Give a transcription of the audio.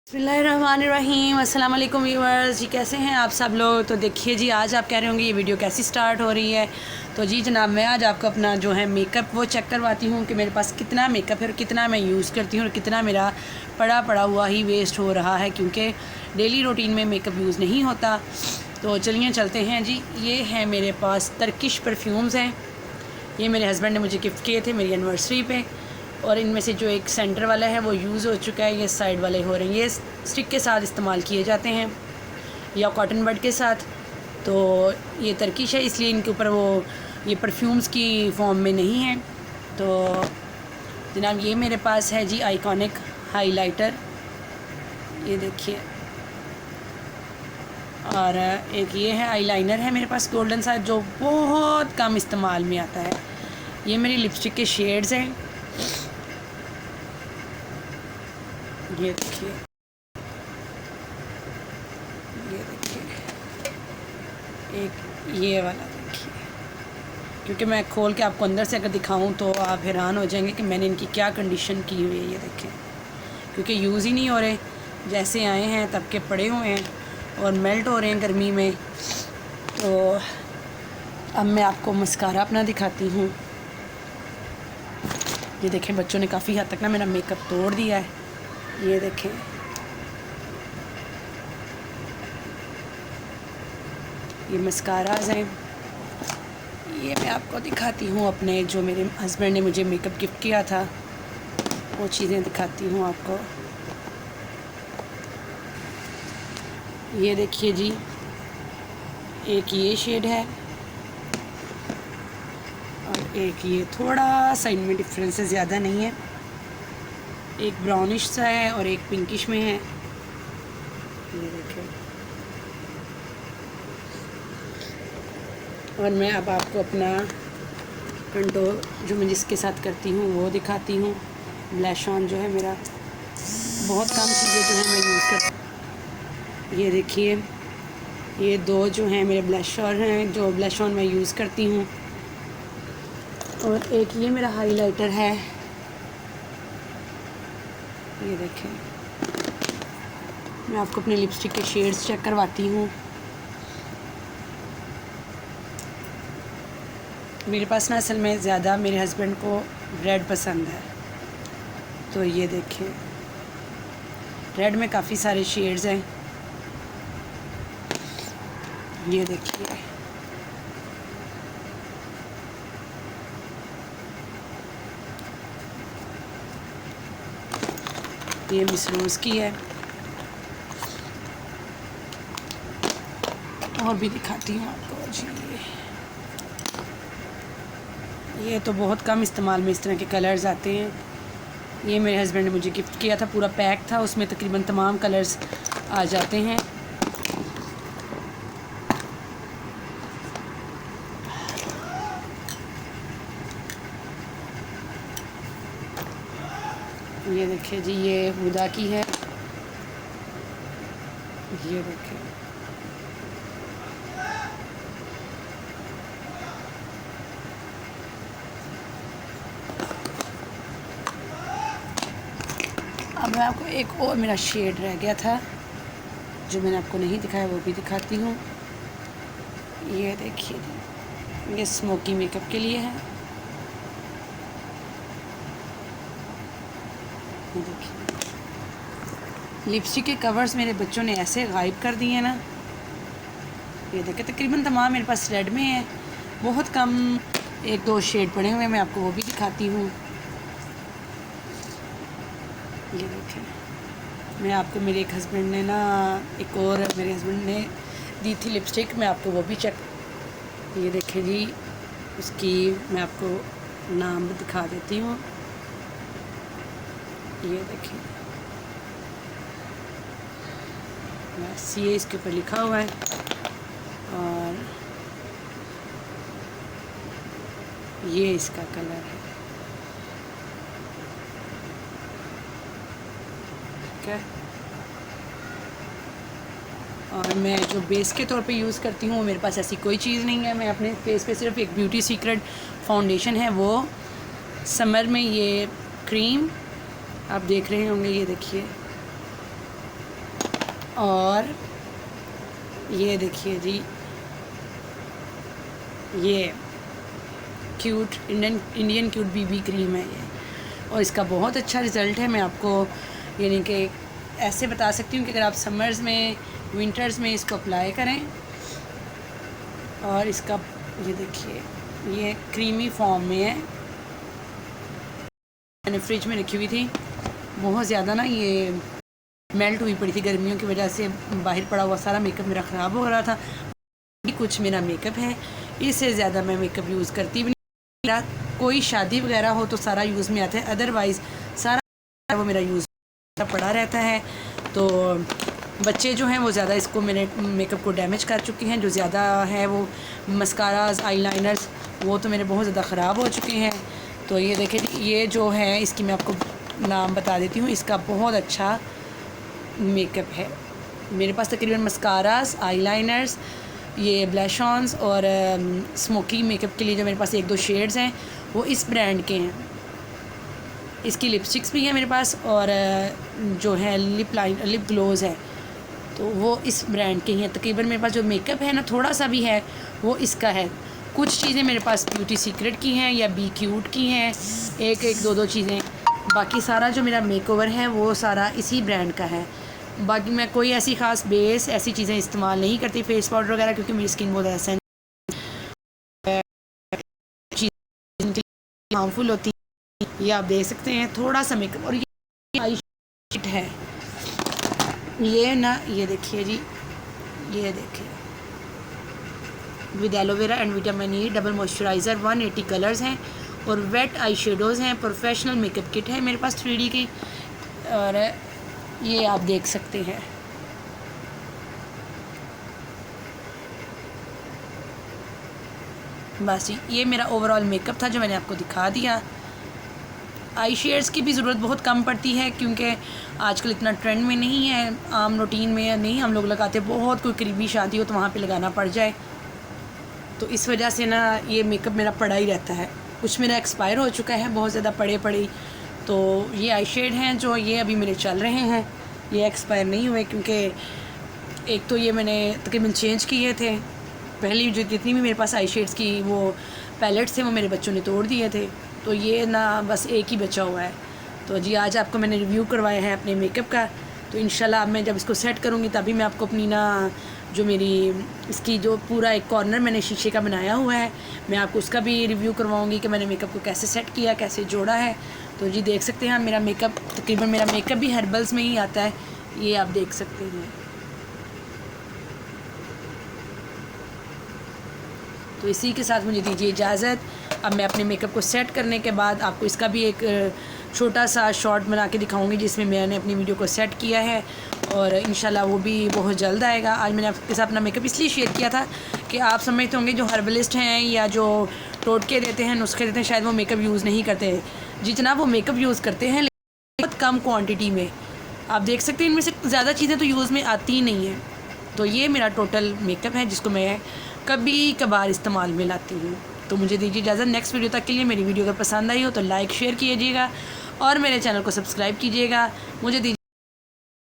बिस्मिल्लाहिर्रहमानिर्रहीम। अस्सलाम वालेकुम व्यूअर्स जी, कैसे हैं आप सब लोग। तो देखिए जी, आज आप कह रहे होंगे ये वीडियो कैसी स्टार्ट हो रही है। तो जी जनाब, मैं आज आपको अपना जो है मेकअप वो चेक करवाती हूँ कि मेरे पास कितना मेकअप है और कितना मैं यूज़ करती हूँ और कितना मेरा पड़ा हुआ ही वेस्ट हो रहा है, क्योंकि डेली रूटीन में मेकअप यूज़ नहीं होता। तो चलिए चलते हैं जी। ये है मेरे पास टर्किश परफ्यूम्स हैं। ये मेरे हस्बैंड ने मुझे गिफ्ट किए थे मेरी एनिवर्सरी पे, और इनमें से जो एक सेंटर वाला है वो यूज़ हो चुका है, ये साइड वाले हो रहे हैं। ये स्टिक के साथ इस्तेमाल किए जाते हैं या कॉटन बड के साथ। तो ये टर्किश है, इसलिए इनके ऊपर वो ये परफ्यूम्स की फॉर्म में नहीं है। तो जनाब, ये मेरे पास है जी आइकॉनिक हाइलाइटर, ये देखिए। और एक ये है आईलाइनर है मेरे पास गोल्डन सा, जो बहुत कम इस्तेमाल में आता है। ये मेरी लिपस्टिक के शेड्स हैं, ये देखिए, ये देखिए। एक ये वाला देखिए, क्योंकि मैं खोल के आपको अंदर से अगर दिखाऊं तो आप हैरान हो जाएंगे कि मैंने इनकी क्या कंडीशन की हुई है। ये देखें, क्योंकि यूज़ ही नहीं हो रहे, जैसे आए हैं तब के पड़े हुए हैं और मेल्ट हो रहे हैं गर्मी में। तो अब मैं आपको मस्कारा अपना दिखाती हूँ। ये देखें, बच्चों ने काफ़ी हद तक ना मेरा मेकअप तोड़ दिया है। ये देखें, ये मस्काराज हैं। ये मैं आपको दिखाती हूँ अपने, जो मेरे हस्बैंड ने मुझे मेकअप गिफ्ट किया था, वो चीज़ें दिखाती हूँ आपको। ये देखिए जी, एक ये शेड है और एक ये, थोड़ा सा इनमें डिफरेंस है, ज़्यादा नहीं है। एक ब्राउनिश सा है और एक पिंकिश में है। ये देखें। और मैं अब आपको अपना कंटूर जो मैं जिसके साथ करती हूँ वो दिखाती हूँ। ब्लश ऑन जो है मेरा, बहुत कम चीज़ें जो है मैं यूज़ करती। ये देखिए, ये दो जो हैं मेरे ब्लश ऑन हैं, जो ब्लश ऑन मैं यूज़ करती हूँ। और एक ये मेरा हाइलाइटर है, ये देखें। मैं आपको अपने लिपस्टिक के शेड्स चेक करवाती हूँ। मेरे पास ना असल में ज़्यादा मेरे हस्बैंड को रेड पसंद है, तो ये देखें, रेड में काफ़ी सारे शेड्स हैं। ये देखिए, ये मिस रोज़ की है। और भी दिखाती हूँ आपको जी। ये तो बहुत कम इस्तेमाल में इस तरह के कलर्स आते हैं। ये मेरे हस्बैंड ने मुझे गिफ्ट किया था, पूरा पैक था, उसमें तकरीबन तमाम कलर्स आ जाते हैं। ये देखिए जी, ये हुदा की है, ये देखिए। अब मैं आपको एक और मेरा शेड रह गया था जो मैंने आपको नहीं दिखाया, वो भी दिखाती हूँ। ये देखिए जी, ये स्मोकी मेकअप के लिए है। ये देखिए, लिपस्टिक के कवर्स मेरे बच्चों ने ऐसे गायब कर दिए ना। ये देखिए, तकरीबन तमाम मेरे पास रेड में है, बहुत कम एक दो शेड पड़े हुए हैं, मैं आपको वो भी दिखाती हूँ। ये देखें, मैं आपको, मेरे एक हस्बैंड ने ना, एक और मेरे हस्बैंड ने दी थी लिपस्टिक, मैं आपको वो भी चेक। ये देखें जी, उसकी मैं आपको नाम भी दिखा देती हूँ। ये देखें, बस ये इसके ऊपर लिखा हुआ है। और ये इसका कलर है, ठीक है। और मैं जो बेस के तौर पे यूज़ करती हूँ, मेरे पास ऐसी कोई चीज़ नहीं है। मैं अपने फेस पे सिर्फ एक ब्यूटी सीक्रेट फाउंडेशन है, वो समर में, ये क्रीम आप देख रहे होंगे, ये देखिए, और ये देखिए जी, ये cute Indian cute BB cream है ये, और इसका बहुत अच्छा रिज़ल्ट है। मैं आपको यानी कि ऐसे बता सकती हूँ कि अगर आप समर्स में, विंटर्स में इसको अप्लाई करें, और इसका ये देखिए ये क्रीमी फॉर्म में है। मैंने फ्रिज में रखी हुई थी, बहुत ज़्यादा ना ये मेल्ट हुई पड़ी थी गर्मियों की वजह से, बाहर पड़ा हुआ सारा मेकअप मेरा ख़राब हो रहा था। कुछ मेरा मेकअप है, इससे ज़्यादा मैं मेकअप यूज़ करती भी नहीं। कोई शादी वगैरह हो तो सारा यूज़ में आता है, अदरवाइज़ सारा वो मेरा यूज़ पड़ा रहता है। तो बच्चे जो हैं वो ज़्यादा इसको मेरे मेकअप को डैमेज कर चुके हैं। जो ज़्यादा है वो मस्काराज, आईलाइनर्स, वो तो मेरे बहुत ज़्यादा ख़राब हो चुके हैं। तो ये देखिए, ये जो है इसकी मैं आपको नाम बता देती हूँ। इसका बहुत अच्छा मेकअप है। मेरे पास तकरीबन मस्कारास, आईलाइनर्स, ये ब्लश ऑन्स और स्मोकी मेकअप के लिए जो मेरे पास 1-2 शेड्स हैं वो इस ब्रांड के हैं। इसकी लिपस्टिक्स भी है मेरे पास, और जो है लिप ग्लोज़ है तो वो इस ब्रांड के ही हैं। तकरीबन मेरे पास जो मेकअप है ना, थोड़ा सा भी है वो इसका है। कुछ चीज़ें मेरे पास ब्यूटी सीक्रेट की हैं या बी क्यूट की हैं, 1-2 चीज़ें। बाकी सारा जो मेरा मेकओवर है वो सारा इसी ब्रांड का है। बाकी मैं कोई ऐसी ख़ास बेस ऐसी चीज़ें इस्तेमाल नहीं करती, फेस पाउडर वगैरह, क्योंकि मेरी स्किन बहुत ऐसा हार्मफुल होती है। ये आप देख सकते हैं थोड़ा सा मेकअप। और ये आई शेड है ये ना, ये देखिए जी, ये देखिए with aloe vera and vitamin E double moisturiser, 180 colours हैं और वेट आई शेडोज़ हैं। प्रोफेशनल मेकअप किट है मेरे पास 3D की, और ये आप देख सकते हैं। बस ये मेरा ओवरऑल मेकअप था जो मैंने आपको दिखा दिया। आई शेड्स की भी ज़रूरत बहुत कम पड़ती है क्योंकि आजकल इतना ट्रेंड में नहीं है, आम रूटीन में नहीं हम लोग लगाते। बहुत कोई करीबी शादी हो तो वहाँ पे लगाना पड़ जाए, तो इस वजह से ना ये मेकअप मेरा पड़ा ही रहता है। कुछ मेरा एक्सपायर हो चुका है, बहुत ज़्यादा पड़े। तो ये आई शेड हैं जो ये अभी मेरे चल रहे हैं, ये एक्सपायर नहीं हुए, क्योंकि एक तो ये मैंने तकरीबन चेंज किए थे। पहली जो जितनी भी मेरे पास आई शेड्स की वो पैलेट्स थे वो मेरे बच्चों ने तोड़ दिए थे, तो ये ना बस एक ही बचा हुआ है। तो जी आज आपको मैंने रिव्यू करवाया है अपने मेकअप का। तो इंशाल्लाह अब मैं जब इसको सेट करूँगी तभी मैं आपको अपनी ना जो मेरी इसकी जो पूरा एक कॉर्नर मैंने शीशे का बनाया हुआ है, मैं आपको उसका भी रिव्यू करवाऊँगी कि मैंने मेकअप को कैसे सेट किया, कैसे जोड़ा है। तो जी देख सकते हैं मेरा मेकअप, तकरीबन मेरा मेकअप भी हर्बल्स में ही आता है, ये आप देख सकते हैं। तो इसी के साथ मुझे दीजिए इजाज़त। अब मैं अपने मेकअप को सेट करने के बाद आपको इसका भी एक छोटा सा शॉर्ट बना के दिखाऊंगी जिसमें मैंने अपनी वीडियो को सेट किया है, और इंशाल्लाह वो भी बहुत जल्द आएगा। आज मैंने आपके साथ अपना मेकअप इसलिए शेयर किया था कि आप समझते होंगे जो हर्बलिस्ट हैं या जो टोटके देते हैं, नुस्खे देते हैं, शायद वो मेकअप यूज़ नहीं करते। जितना वो मेकअप यूज़ करते हैं लेकिन बहुत कम क्वान्टिटी में। आप देख सकते हैं इनमें से ज़्यादा चीज़ें तो यूज़ में आती ही नहीं हैं। तो ये मेरा टोटल मेकअप है जिसको मैं कभी कभार इस्तेमाल में लाती हूँ। तो मुझे दीजिए इजाज़त। नेक्स्ट वीडियो तक के लिए मेरी वीडियो अगर पसंद आई हो तो लाइक शेयर कीजिएगा और मेरे चैनल को सब्सक्राइब कीजिएगा। मुझे दीजिए